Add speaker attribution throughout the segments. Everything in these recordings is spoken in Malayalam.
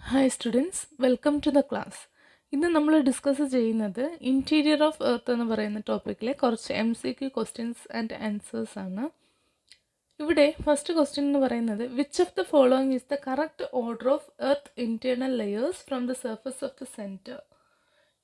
Speaker 1: Hi students, welcome to the class. ഇന്ന് നമ്മൾ ഡിസ്കസ് ചെയ്യുന്നത് ഇൻറ്റീരിയർ ഓഫ് എർത്ത് എന്ന് പറയുന്ന ടോപ്പിക്കിലെ കുറച്ച് MCQ ക്വസ്റ്റ്യൻസ് ആൻഡ് ആൻസേഴ്സ് ആണ്. ഇവിടെ ഫസ്റ്റ് ക്വസ്റ്റ്യൻ എന്ന് പറയുന്നത് which of the following is the correct order of earth internal layers from the surface of the centre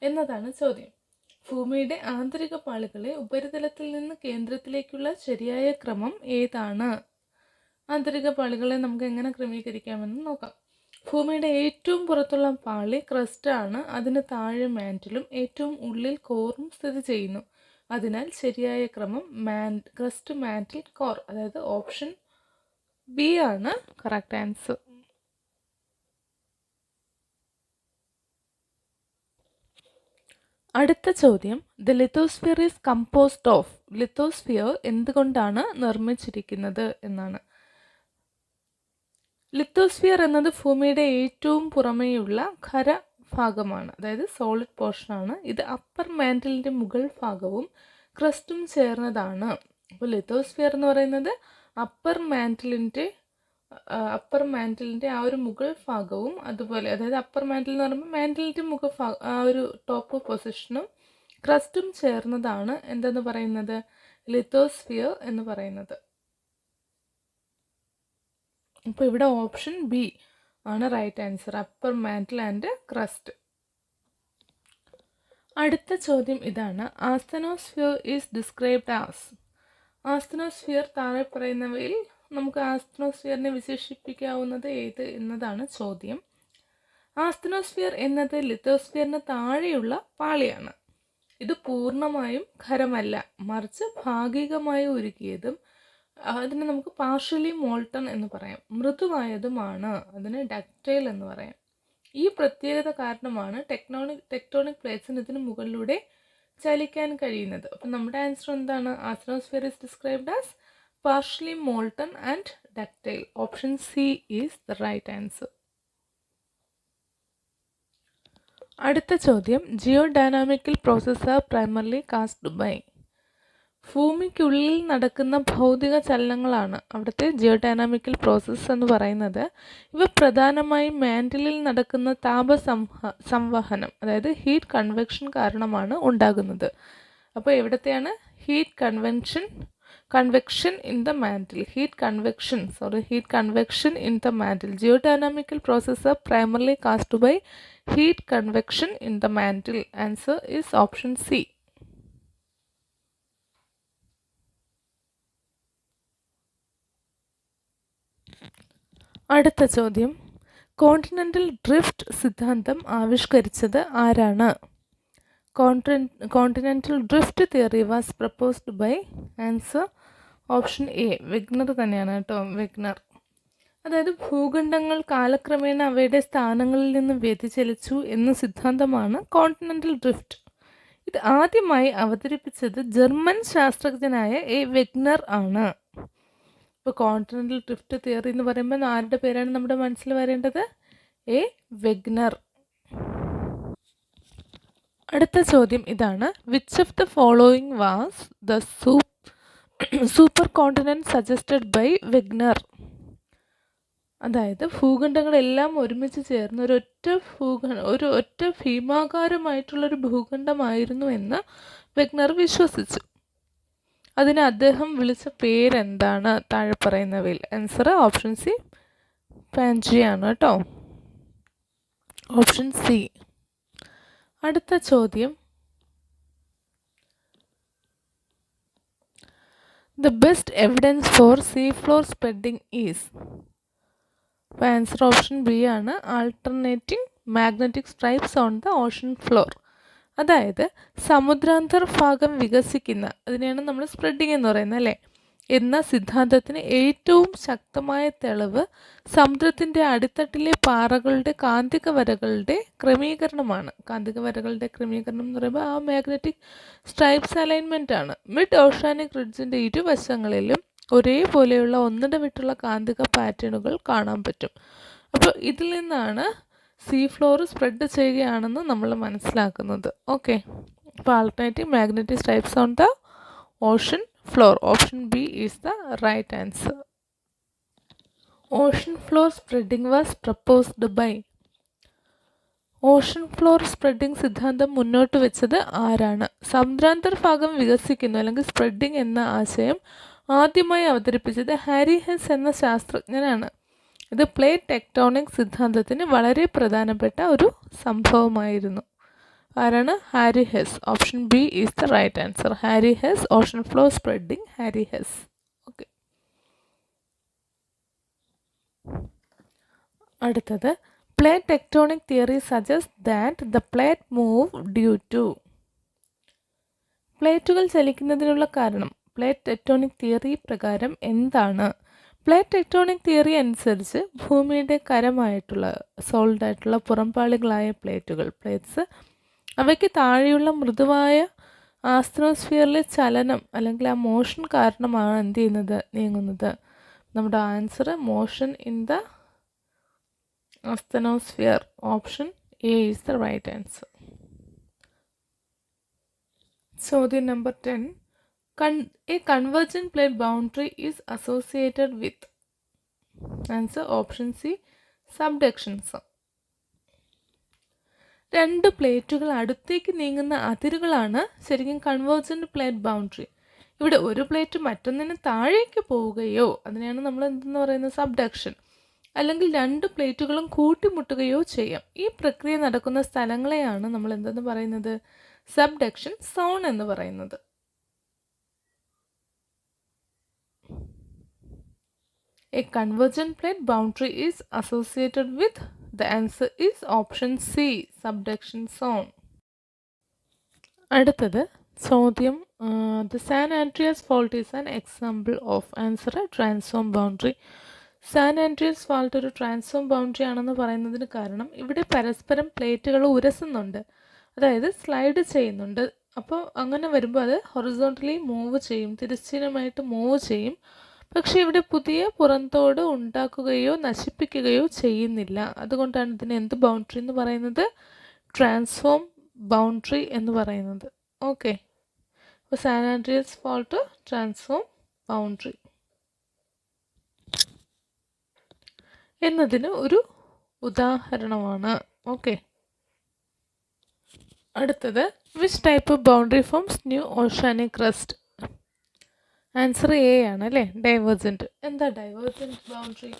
Speaker 1: എന്നതാണ് ചോദ്യം. ഭൂമിയുടെ ആന്തരിക പാളികളെ ഉപരിതലത്തിൽ നിന്ന് കേന്ദ്രത്തിലേക്കുള്ള ശരിയായ ക്രമം ഏതാണ്? ആന്തരിക പാളികളെ നമുക്ക് എങ്ങനെ ക്രമീകരിക്കാമെന്ന് നോക്കാം. ഭൂമിയുടെ ഏറ്റവും പുറത്തുള്ള പാളി ക്രസ്റ്റാണ്. അതിന് താഴെ മാൻറ്റിലും ഏറ്റവും ഉള്ളിൽ കോറും സ്ഥിതി ചെയ്യുന്നു. അതിനാൽ ശരിയായ ക്രമം ക്രസ്റ്റ്, മാൻറ്റിൽ, കോർ. അതായത് ഓപ്ഷൻ ബി ആണ് കറക്റ്റ് ആൻസർ. അടുത്ത ചോദ്യം, the lithosphere is composed of. Lithosphere എന്തുകൊണ്ടാണ് നിർമ്മിച്ചിരിക്കുന്നത് എന്നാണ്. ലിത്തോസ്ഫിയർ എന്നത് ഭൂമിയുടെ ഏറ്റവും പുറമേയുള്ള ഖരഭാഗമാണ്, അതായത് സോളിഡ് പോർഷനാണ്. ഇത് അപ്പർ മാൻറ്റലിൻ്റെ മുകൾ ഭാഗവും ക്രസ്റ്റും ചേർന്നതാണ്. അപ്പോൾ ലിത്തോസ്ഫിയർ എന്ന് പറയുന്നത് അപ്പർ മാൻറ്റലിൻ്റെ ആ ഒരു മുകൾ ഭാഗവും അതുപോലെ, അതായത് അപ്പർ മാൻറ്റൽ എന്ന് പറയുമ്പോൾ മാൻറ്റലിൻ്റെ മുഖഭാഗം ആ ഒരു ടോപ്പ് പൊസിഷനും ക്രസ്റ്റും ചേർന്നതാണ് എന്തെന്ന് പറയുന്നത്, ലിത്തോസ്ഫിയർ എന്ന് പറയുന്നത്. അപ്പോൾ ഇവിടെ ഓപ്ഷൻ ബി ആണ് right answer, upper mantle and crust. അടുത്ത ചോദ്യം ഇതാണ്, asthenosphere is described as. Asthenosphere താഴെ പറയുന്നവയിൽ നമുക്ക് ആസ്തനോസ്ഫിയറിനെ വിശേഷിപ്പിക്കാവുന്നത് ഏത് എന്നതാണ് ചോദ്യം. ആസ്തനോസ്ഫിയർ എന്നത് ലിത്തോസ്ഫിയറിന് താഴെയുള്ള പാളിയാണ്. ഇത് പൂർണ്ണമായും ഖരമല്ല, മറിച്ച് ഭാഗികമായി ഉരുകിയതും അതിന് നമുക്ക് പാർഷ്യലി മോൾട്ടൺ എന്ന് പറയാം. മൃദുവായതുമാണ്, അതിന് ഡക്റ്റൈൽ എന്ന് പറയാം. ഈ പ്രത്യേകത കാരണമാണ് ടെക്ടോണിക് പ്ലേറ്റ്സിന് ഇതിന് മുകളിലൂടെ ചലിക്കാൻ കഴിയുന്നത്. അപ്പം നമ്മുടെ ആൻസർ എന്താണ്? Asthenosphere is described as partially molten and ductile. Option C is the right answer. അടുത്ത ചോദ്യം, geodynamical process are primarily caused by. ഭൂമിക്കുള്ളിൽ നടക്കുന്ന ഭൗതിക ചലനങ്ങളാണ് അവിടുത്തെ ജിയോഡൈനാമിക്കൽ പ്രോസസ്സ് എന്ന് പറയുന്നത്. ഇവ പ്രധാനമായും മാൻറ്റിലിൽ നടക്കുന്ന സംവഹനം, അതായത് ഹീറ്റ് കൺവെക്ഷൻ കാരണമാണ് ഉണ്ടാകുന്നത്. അപ്പോൾ എവിടത്തെയാണ് heat convection in the mantle. Heat convection in the mantle. Geodynamical process are primarily caused by heat convection in the mantle. Answer is option C. അടുത്ത ചോദ്യം, കോണ്ടിനെൻ്റൽ ഡ്രിഫ്റ്റ് സിദ്ധാന്തം ആവിഷ്കരിച്ചത് ആരാണ്? Continental drift theory was proposed by. Answer option A, Wegener തന്നെയാണ് കേട്ടോ, വെഗ്നർ. അതായത് ഭൂഖണ്ഡങ്ങൾ കാലക്രമേണ അവയുടെ സ്ഥാനങ്ങളിൽ നിന്ന് വ്യതിചലിച്ചു എന്ന സിദ്ധാന്തമാണ് കോണ്ടിനെൻ്റൽ ഡ്രിഫ്റ്റ്. ഇത് ആദ്യമായി അവതരിപ്പിച്ചത് ജർമ്മൻ ശാസ്ത്രജ്ഞനായ എ വെഗ്നർ ആണ്. ഇപ്പോൾ കോണ്ടിനെൻ്റൽ ഡ്രിഫ്റ്റ് തിയറി എന്ന് പറയുമ്പോൾ ആരുടെ പേരാണ് നമ്മുടെ മനസ്സിൽ വരേണ്ടത്? A Wegener. അടുത്ത ചോദ്യം ഇതാണ്, which of the following was the super continent suggested by Wegener. അതായത് ഭൂഖണ്ഡങ്ങളെല്ലാം ഒരുമിച്ച് ചേർന്ന് ഒരു ഒറ്റ ഭീമാകാരമായിട്ടുള്ളൊരു ഭൂഖണ്ഡമായിരുന്നു എന്ന് വെഗ്നർ വിശ്വസിച്ചു. അതിന് അദ്ദേഹം വിളിച്ച പേരെന്താണ്? താഴെ പറയുന്നവയിൽ. ആൻസർ ഓപ്ഷൻ സി, പാൻജിയാണ് കേട്ടോ, ഓപ്ഷൻ സി. അടുത്ത ചോദ്യം, the best evidence four see floor spreading is. അപ്പോൾ ആൻസർ ഓപ്ഷൻ ബി ആണ്, alternating magnetic stripes on the ocean floor. അതായത് സമുദ്രാന്തർഭാഗം വികസിക്കുന്ന, അതിനെയാണ് നമ്മൾ സ്പ്രെഡിങ് എന്ന് പറയുന്നത് അല്ലേ, എന്ന സിദ്ധാന്തത്തിന് ഏറ്റവും ശക്തമായ തെളിവ് സമുദ്രത്തിൻ്റെ അടിത്തട്ടിലെ പാറകളുടെ കാന്തിക വരകളുടെ ക്രമീകരണമാണ്. കാന്തിക വരകളുടെ ക്രമീകരണം എന്ന് പറയുമ്പോൾ ആ മാഗ്നറ്റിക് സ്ട്രൈപ്സ് അലൈൻമെൻ്റ് ആണ്. മിഡ് ഓഷ്യാനിക് റിഡ്ജിൻ്റെ ഇരുവശങ്ങളിലും ഒരേപോലെയുള്ള ഒന്നിടവിട്ടുള്ള കാന്തിക പാറ്റേണുകൾ കാണാൻ പറ്റും. അപ്പോൾ ഇതിൽ നിന്നാണ് സീ ഫ്ലോർ സ്പ്രെഡ് ചെയ്യുകയാണെന്ന് നമ്മൾ മനസ്സിലാക്കുന്നത്. ഓക്കെ, അപ്പോൾ alternative magnetic stripes on the ocean floor. Option B is the right answer. Ocean floor spreading was proposed by. Ocean floor spreading സിദ്ധാന്തം മുന്നോട്ട് വെച്ചത് ആരാണ്? സമുദ്രാന്തർഭാഗം വികസിക്കുന്നു അല്ലെങ്കിൽ സ്പ്രെഡിംഗ് എന്ന ആശയം ആദ്യമായി അവതരിപ്പിച്ചത് ഹാരി ഹെസ് എന്ന ശാസ്ത്രജ്ഞനാണ്. ഇത് പ്ലേറ്റ് ടെക്ടോണിക് സിദ്ധാന്തത്തിന് വളരെ പ്രധാനപ്പെട്ട ഒരു സംഭവമായിരുന്നു. ആരാണ്? Harry Hess. Option B is the right answer. Harry Hess, ocean floor spreading, Harry Hess. Okay, അടുത്തത് plate tectonic theory suggest that the plate move due to. പ്ലേറ്റുകൾ ചലിക്കുന്നതിനുള്ള കാരണം പ്ലേറ്റ് ടെക്ടോണിക് തിയറി പ്രകാരം എന്താണ്? പ്ലേറ്റ് ടെക്ടോണിക് തിയറി അനുസരിച്ച് ഭൂമിയുടെ കരമായിട്ടുള്ള സോളിഡായിട്ടുള്ള പുറംപാളികളായ പ്ലേറ്റ്സ് അവയ്ക്ക് താഴെയുള്ള മൃദുവായ ആസ്ട്രോസ്ഫിയറിലെ ചലനം അല്ലെങ്കിൽ ആ മോഷൻ കാരണമാണ് എന്ത് ചെയ്യുന്നത്? നീങ്ങുന്നത്. നമ്മുടെ answer motion in the asthenosphere. Option A is the right answer. ചോദ്യം number 10. A convergent plate boundary is associated with. Answer option C, subduction zone. രണ്ട് പ്ലേറ്റുകൾ അടുത്തേക്ക് നീങ്ങുന്ന അതിരുകളാണ് ശരിക്കും കൺവേർജന്റ് പ്ലേറ്റ് ബൗണ്ടറി. ഇവിടെ ഒരു പ്ലേറ്റ് മറ്റൊന്നിന് താഴേക്ക് പോവുകയോ അതിനെയാണ് നമ്മൾ എന്തെന്ന് പറയുന്നത്? സബ്ഡക്ഷൻ. അല്ലെങ്കിൽ രണ്ട് പ്ലേറ്റുകളും കൂട്ടിമുട്ടുകയോ ചെയ്യാം. ഈ പ്രക്രിയ നടക്കുന്ന സ്ഥലങ്ങളെയാണ് നമ്മൾ എന്തെന്ന് പറയുന്നത്? സബ്ഡക്ഷൻ സോൺ എന്ന് പറയുന്നത്. A convergent plate boundary is associated with. The answer is option C, subduction zone. അടുത്തത് ചോദ്യം, the San Andreas fault is an example of. Answer transform boundary. San Andreas fault ഒരു ട്രാൻസ്ഫോം ബൗണ്ടറി ആണെന്ന് പറയുന്നതിന് കാരണം ഇവിടെ പരസ്പരം പ്ലേറ്റുകൾ ഉരസുന്നുണ്ട്, അതായത് സ്ലൈഡ് ചെയ്യുന്നുണ്ട്. അപ്പോൾ അങ്ങനെ വരുമ്പോൾ അത് ഹൊറിസോണ്ടലി മൂവ് ചെയ്യും, തിരശ്ചീനമായിട്ട് മൂവ് ചെയ്യും. പക്ഷേ ഇവിടെ പുതിയ പുറന്തോട് ഉണ്ടാക്കുകയോ നശിപ്പിക്കുകയോ ചെയ്യുന്നില്ല. അതുകൊണ്ടാണ് ഇതിന് എന്ത് ബൗണ്ടറി എന്ന് പറയുന്നത്? ട്രാൻസ്ഫോം ബൗണ്ടറി എന്ന് പറയുന്നത്. ഓക്കെ, അപ്പോൾ San Andreas fault transform boundary എന്നതിന് ഒരു ഉദാഹരണമാണ്. ഓക്കെ, അടുത്തത് which type of boundary forms new oceanic crest? Answer A ആണ് അല്ലേ, ഡൈവേർജൻറ്റ്. എന്താ ഡൈവേർജൻറ്റ് ബൗണ്ടറി?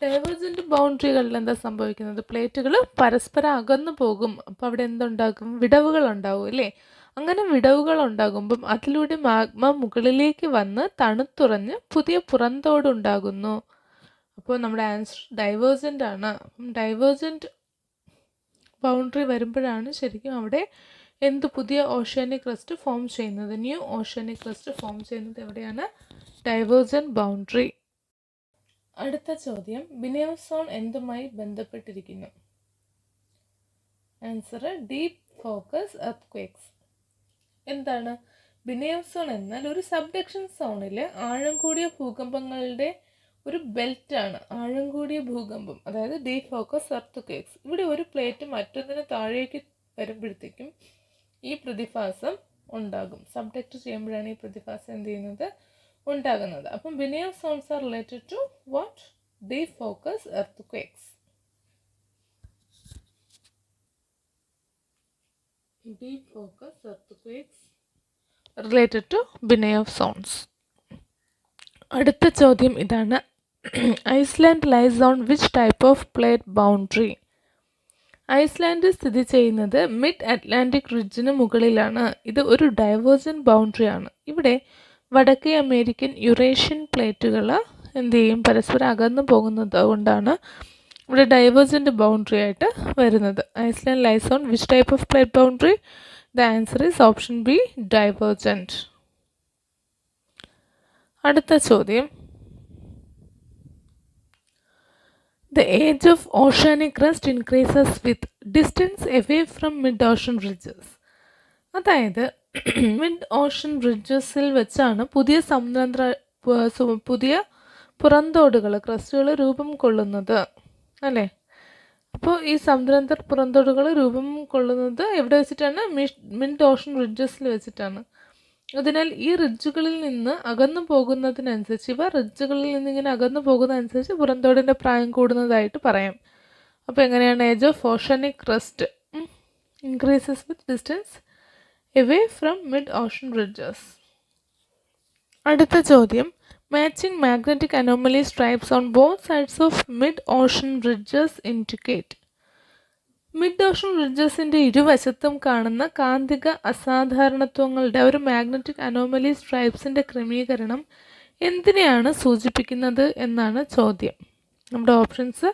Speaker 1: ഡൈവേർജൻറ്റ് ബൗണ്ടറികളിൽ എന്താ സംഭവിക്കുന്നത്? പ്ലേറ്റുകൾ പരസ്പരം അകന്നു പോകും. അപ്പോൾ അവിടെ എന്തുണ്ടാകും? വിടവുകൾ ഉണ്ടാവും അല്ലേ? അങ്ങനെ വിടവുകൾ ഉണ്ടാകുമ്പം അതിലൂടെ മാഗ്മ മുകളിലേക്ക് വന്ന് തണുത്തുറഞ്ഞ് പുതിയ പുറന്തോടുണ്ടാകുന്നു. അപ്പോൾ നമ്മുടെ ആൻസർ ഡൈവേർജൻ്റ് ആണ്. അപ്പം ഡൈവേർജൻറ്റ് ബൗണ്ടറി വരുമ്പോഴാണ് ശരിക്കും അവിടെ എന്ത് പുതിയ ഓഷ്യാനിക് ക്രസ്റ്റ് ഫോം ചെയ്യുന്നത്? ന്യൂ ഓഷ്യാനിക് ക്രസ്റ്റ് ഫോം ചെയ്യുന്നത് എവിടെയാണ്? Divergent boundary. അടുത്ത ചോദ്യം, ബിനേവ് സോൺ എന്തുമായി ബന്ധപ്പെട്ടിരിക്കുന്നു? Answer deep focus earthquakes. എന്താണ് ബിനേവ് സോൺ എന്നാൽ? ഒരു സബ്ഡക്ഷൻ സോണിൽ ആഴം കൂടിയ ഭൂകമ്പങ്ങളുടെ ഒരു ബെൽറ്റാണ്. ആഴം കൂടിയ ഭൂകമ്പം, അതായത് ഡീപ് ഫോക്കസ് എർത്ത്ക്വേക്സ്. ഇവിടെ ഒരു പ്ലേറ്റ് മറ്റൊന്നിന് താഴേക്ക് വരുമ്പോഴത്തേക്കും ഈ പ്രതിഭാസം ഉണ്ടാകും. സബ്ഡക്റ്റ് ചെയ്യുമ്പോഴാണ് ഈ പ്രതിഭാസം എന്ത് ചെയ്യുന്നത്? ഉണ്ടാകുന്നത്. അപ്പം Benioff zones are related to what? Deep focus earthquakes. Deep focus earthquakes related to Binaev zones. അടുത്ത ചോദ്യം ഇതാണ്, Iceland lies on which type of plate boundary? Iceland സ്ഥിതി ചെയ്യുന്നത് മിഡ് അറ്റ്ലാന്റിക് റിഡ്ജിന് മുകളിലാണ്. ഇത് ഒരു ഡൈവേർജൻറ്റ് ബൗണ്ടറി ആണ്. ഇവിടെ വടക്കേ അമേരിക്കൻ യുറേഷ്യൻ പ്ലേറ്റുകൾ എന്ത് ചെയ്യും? പരസ്പരം അകന്നു പോകുന്നത് കൊണ്ടാണ് ഇവിടെ ഡൈവേർജൻറ്റ് ബൗണ്ടറി ആയിട്ട് വരുന്നത്. Iceland lies on which type of plate boundary? The answer is option b, divergent. അടുത്ത ചോദ്യം, the age of oceanic crust increases with distance away from mid-ocean ridges. അതായത് മിഡ് ഓഷൻ റിഡ്ജസിൽ വെച്ചാണ് പുതിയ പുറന്തോടുകൾ, ക്രസ്റ്റുകൾ രൂപം കൊള്ളുന്നത് അല്ലേ? അപ്പോൾ ഈ സമുദ്രാന്തർ പുറന്തോടുകൾ രൂപം കൊള്ളുന്നത് എവിടെ വെച്ചിട്ടാണ്? മിഡ് ഓഷൻ റിഡ്ജസിൽ വെച്ചിട്ടാണ്. അതിനാൽ ഈ റിഡ്ജുകളിൽ നിന്ന് അകന്നു പോകുന്നതിനനുസരിച്ച്, ഇവ റിഡ്ജുകളിൽ നിന്ന് ഇങ്ങനെ അകന്നു പോകുന്നതനുസരിച്ച് പുറന്തോടിൻ്റെ പ്രായം കൂടുന്നതായിട്ട് പറയാം. അപ്പോൾ എങ്ങനെയാണ് age of oceanic crest? increases with distance away from mid-ocean ridges. അടുത്ത ചോദ്യം, matching magnetic anomaly stripes on both sides of mid-ocean ridges indicate. Mid ocean റിഡ്ജസിൻ്റെ ഇരുവശത്തും കാണുന്ന കാന്തിക അസാധാരണത്വങ്ങളുടെ ഒരു മാഗ്നറ്റിക് അനോമലി സ്ട്രൈപ്സിൻ്റെ ക്രമീകരണം എന്തിനെയാണ് സൂചിപ്പിക്കുന്നത് എന്നാണ് ചോദ്യം. നമ്മുടെ options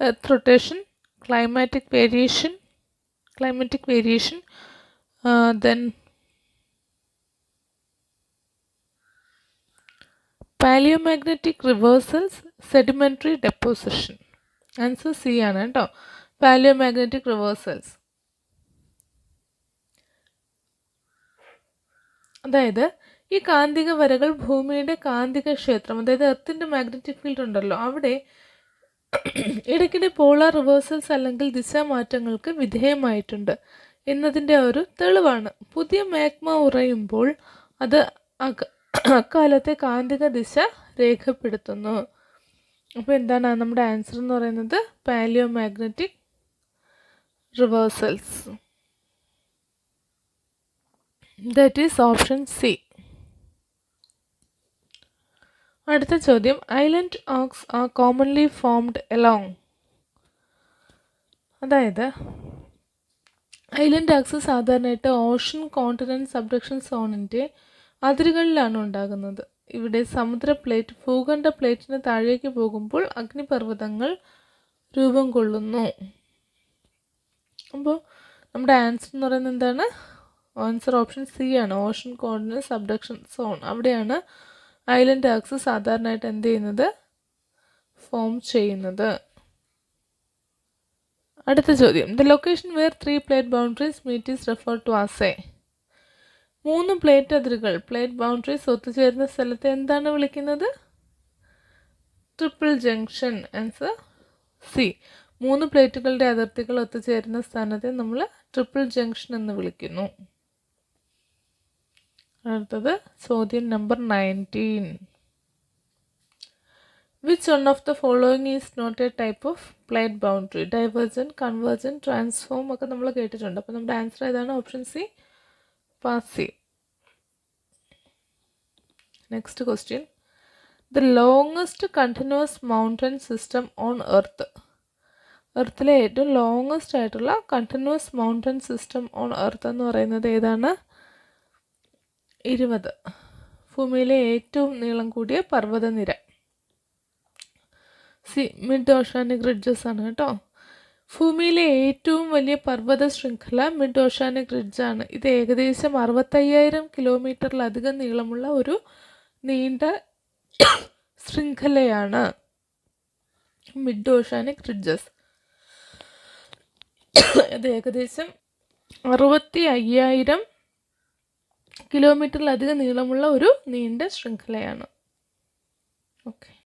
Speaker 1: earth rotation, climatic variation, then palaeomagnetic reversals, sedimentary deposition. Answer C ആണ് കേട്ടോ, പാലിയോമാഗ്നറ്റിക് റിവേഴ്സൽസ്. അതായത് ഈ കാന്തിക വരകൾ ഭൂമിയുടെ കാന്തിക ക്ഷേത്രം, അതായത് എർത്തിൻ്റെ മാഗ്നറ്റിക് ഫീൽഡ് ഉണ്ടല്ലോ, അവിടെ ഇടയ്ക്കിടെ പോളാർ റിവേഴ്സൽസ് അല്ലെങ്കിൽ ദിശാമാറ്റങ്ങൾക്ക് വിധേയമായിട്ടുണ്ട് എന്നതിൻ്റെ ഒരു തെളിവാണ്. പുതിയ മാഗ്മ ഉറയുമ്പോൾ അത് അക്കാലത്തെ കാന്തിക ദിശ രേഖപ്പെടുത്തുന്നു. അപ്പോൾ എന്താണ് നമ്മുടെ ആൻസർ എന്ന് പറയുന്നത്? Palaeomagnetic reversals. That is option C. അടുത്ത ചോദ്യം, island arcs are commonly formed along. അതായത് ഐലൻഡ് ആർക്സ് സാധാരണയായിട്ട് ഓഷൻ കോണ്ടിനെൻറ്റ് സബ്ഡക്ഷൻ സോണിൻ്റെ അതിരുകളിലാണ് ഉണ്ടാകുന്നത്. ഇവിടെ സമുദ്ര പ്ലേറ്റ് ഭൂഖണ്ഡ പ്ലേറ്റിന് താഴേക്ക് പോകുമ്പോൾ അഗ്നിപർവ്വതങ്ങൾ രൂപം കൊള്ളുന്നു. അപ്പോൾ നമ്മുടെ ആൻസർ എന്ന് പറയുന്നത് എന്താണ്? ആൻസർ ഓപ്ഷൻ സി ആണ്, ഓഷൻ കോണ്ടിനെൻറ്റ് സബ്ഡക്ഷൻ സോൺ. അവിടെയാണ് ഐലൻഡ് ആർക്സ് സാധാരണയായിട്ട് എന്ത് ചെയ്യുന്നത്? ഫോം ചെയ്യുന്നത്. അടുത്ത ചോദ്യം, the location where 3 plate boundaries meet is referred to as a. 3 plate അതിരുകൾ, പ്ലേറ്റ് ബൗണ്ടറീസ് ഒത്തുചേരുന്ന സ്ഥലത്തെ എന്താണ് വിളിക്കുന്നത്? Triple junction. Answer c. 3 പ്ലേറ്റുകളുടെ അതിർത്തികൾ ഒത്തുചേരുന്ന സ്ഥാനത്തെ നമ്മൾ ട്രിപ്പിൾ ജംഗ്ഷൻ എന്ന് വിളിക്കുന്നു. അടുത്തത് ചോദ്യം number 19. Which one of the following is not a type of plate boundary? Divergent, convergent, transform ഒക്കെ നമ്മൾ കേട്ടിട്ടുണ്ട്. അപ്പോൾ നമ്മുടെ ആൻസർ ഏതാണ്? Option C, passive. Next question, the longest continuous mountain system on earth. എർത്തിലെ ഏറ്റവും ലോങ്ങസ്റ്റ് ആയിട്ടുള്ള continuous mountain system on earth എന്ന് പറയുന്നത് ഏതാണ്? 20. ഭൂമിയിലെ ഏറ്റവും നീളം കൂടിയ പർവ്വതനിര. സി, മിഡ് ഓഷ്യാനിക് റിഡ്ജസ് ആണ് കേട്ടോ. ഭൂമിയിലെ ഏറ്റവും വലിയ പർവ്വത ശൃംഖല മിഡ് ഓഷ്യാനിക് റിഡ്ജാണ്. ഇത് ഏകദേശം 65,000 കിലോമീറ്ററിലധികം നീളമുള്ള ഒരു നീണ്ട ശൃംഖലയാണ് മിഡ് ഓഷ്യാനിക് റിഡ്ജസ്. ഇത് ഏകദേശം 65,000 കിലോമീറ്ററിലധികം നീളമുള്ള ഒരു നീണ്ട ശൃംഖലയാണ്. ഓക്കെ.